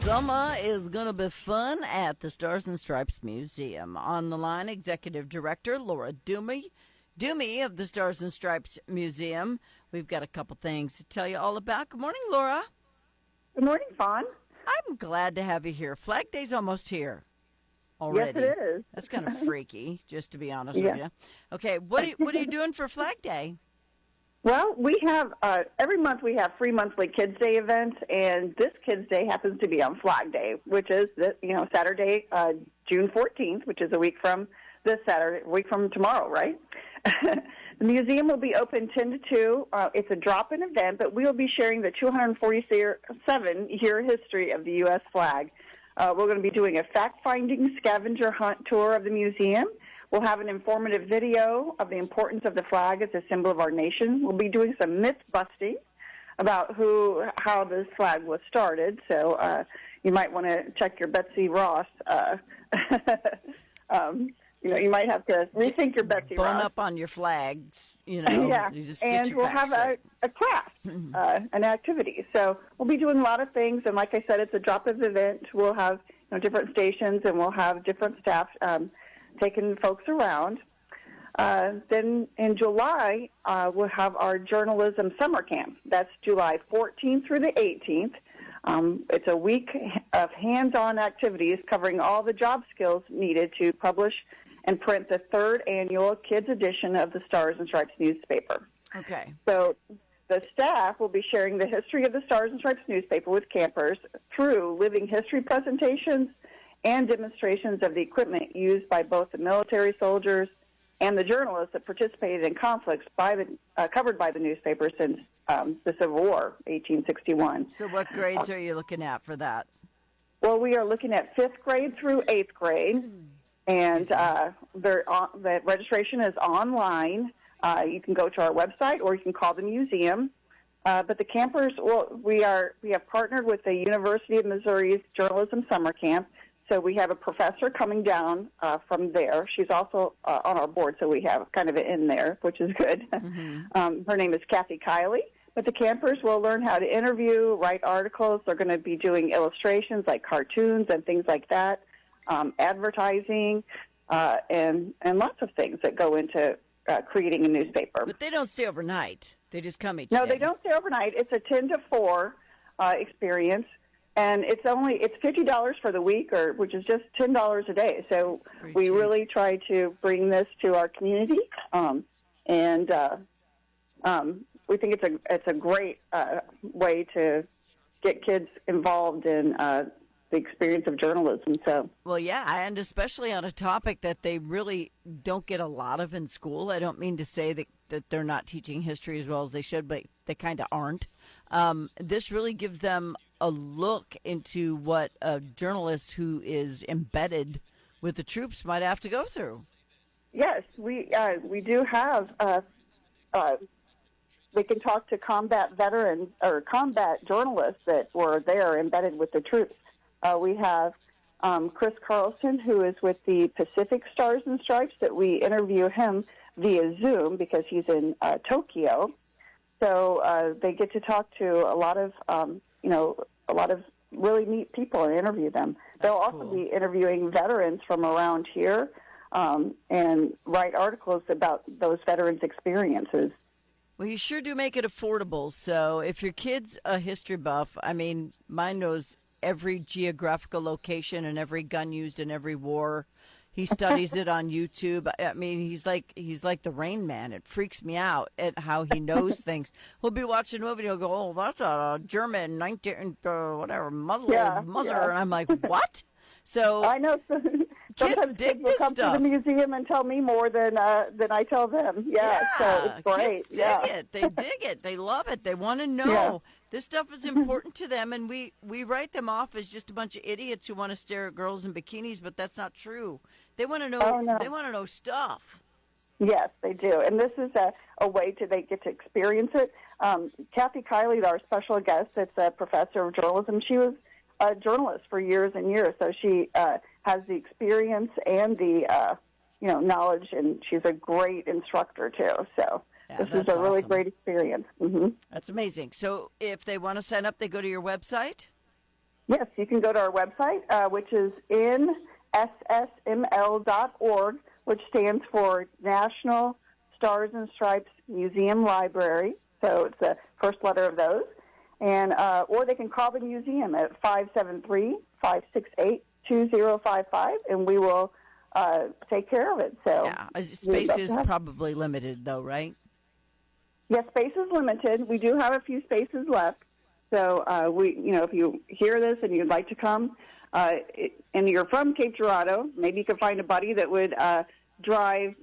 Summer is going to be fun at the Stars and Stripes Museum. On the line, Executive Director Laura Dumey of the Stars and Stripes Museum. We've got a couple things to tell you all about. Good morning, Laura. Good morning, Fawn. I'm glad to have you here. Flag Day's almost here already. Yes, it is. That's kind of freaky, just to be honest Yeah. with you. Okay, what are you doing for Flag Day? Well, we have every month we have free monthly Kids Day events, and this Kids Day happens to be on Flag Day, which is Saturday, June 14th, which is a week from this Saturday, a week from tomorrow, right? The museum will be open 10 to 2. It's a drop-in event, but we will be sharing the 247-year history of the U.S. flag. We're going to be doing a fact-finding scavenger hunt tour of the museum. We'll have an informative video of the importance of the flag as a symbol of our nation. We'll be doing some myth-busting about how this flag was started. So you might want to check your Betsy Ross. You might have to rethink your Betsy Ross. Bone up on your flags, Yeah, You just get and your we'll facts have a craft, an activity. So we'll be doing a lot of things, and like I said, it's a drop-in event. We'll have different stations, and we'll have different staff taking folks around. Then in July, we'll have our journalism summer camp. That's July 14th through the 18th. It's a week of hands-on activities covering all the job skills needed to publish and print the third annual kids edition of the Stars and Stripes newspaper. Okay. So the staff will be sharing the history of the Stars and Stripes newspaper with campers through living history presentations and demonstrations of the equipment used by both the military soldiers and the journalists that participated in conflicts covered by the newspaper since the Civil War, 1861. So what grades are you looking at for that? Well, we are looking at 5th grade through 8th grade, and the registration is online. You can go to our website or you can call the museum. But the campers, we have partnered with the University of Missouri's Journalism Summer Camp. So we have a professor coming down from there. She's also on our board, so we have kind of it in there, which is good. Mm-hmm. Her name is Kathy Kiley. But the campers will learn how to interview, write articles. They're going to be doing illustrations like cartoons and things like that, advertising, and lots of things that go into creating a newspaper. But they don't stay overnight. They just come each No, day. they don't stay overnight. It's a 10 to 4 experience. And it's $50 for the week, which is just $10 a day. So we really try to bring this to our community, and we think it's a great way to get kids involved in the experience of journalism. So well, yeah, and especially on a topic that they really don't get a lot of in school. I don't mean to say that they're not teaching history as well as they should, but they kind of aren't. This really gives them a look into what a journalist who is embedded with the troops might have to go through. Yes, we do have. We can talk to combat veterans or combat journalists that were there embedded with the troops. We have Chris Carlson, who is with the Pacific Stars and Stripes, that we interview him via Zoom because he's in Tokyo. So they get to talk to a lot of really neat people and interview them. They'll also be interviewing veterans from around here and write articles about those veterans' experiences. Well, you sure do make it affordable. So if your kid's a history buff, I mean, mine knows every geographical location and every gun used in every war. He studies it on YouTube. I mean, he's like the Rain Man. It freaks me out at how he knows things. We'll be watching a movie and he'll go, "Oh, that's a German 19 muzzle," and I'm like, "What?" So I know. Sometimes dig kids will this come stuff. to the museum and tell me more than I tell them. Yeah, so it's great. Kids dig it. They dig it. They love it. They want to know. Yeah. This stuff is important to them, and we write them off as just a bunch of idiots who want to stare at girls in bikinis, but that's not true. They want to know. Oh, no. They want to know stuff. Yes, they do. And this is a way they get to experience it. Kathy Kiley, our special guest, that's a professor of journalism, she was a journalist for years and years, so she has the experience and the knowledge, and she's a great instructor too. So this is a really great experience. Mm-hmm. That's amazing. So if they want to sign up, they go to your website? Yes, you can go to our website, which is nssml.org, which stands for National Stars and Stripes Museum Library. So it's the first letter of those. And or they can call the museum at 573-568-2055, and we will take care of it. So Yeah, space is probably limited, though, right? Yes, space is limited. We do have a few spaces left. So if you hear this and you'd like to come, and you're from Cape Girardeau, maybe you could find a buddy that would drive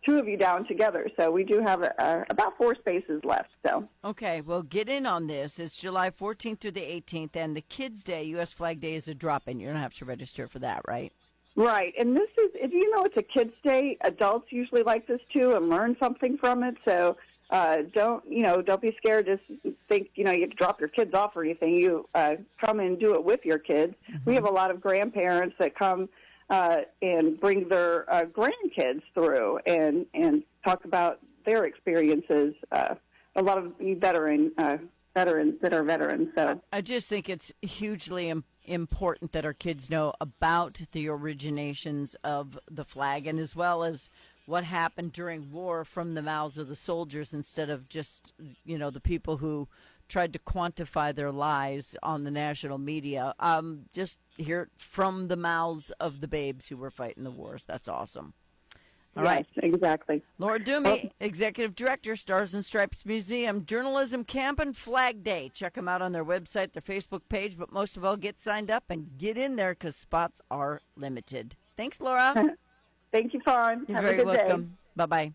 two of you down together. So we do have about 4 spaces left. So okay, well, get in on this. It's July 14th through the 18th, and the Kids Day, U.S. Flag Day, is a drop-in. You don't have to register for that, right? Right, and this is, if you know it's a Kids Day, adults usually like this too and learn something from it. So don't be scared. Just think, you have to drop your kids off or anything. You come and do it with your kids. Mm-hmm. We have a lot of grandparents that come and bring their grandkids through and talk about their experiences. A lot of veterans that are veterans. So I just think it's hugely important that our kids know about the originations of the flag, and as well as what happened during war from the mouths of the soldiers, instead of just the people who tried to quantify their lies on the national media. Just hear it from the mouths of the babes who were fighting the wars. That's awesome. All right. Exactly. Laura Doomey, Executive Director, Stars and Stripes Museum, Journalism Camp and Flag Day. Check them out on their website, their Facebook page, but most of all, get signed up and get in there because spots are limited. Thanks, Laura. Thank you, Fawn. You're Have very a good welcome. day. Bye-bye.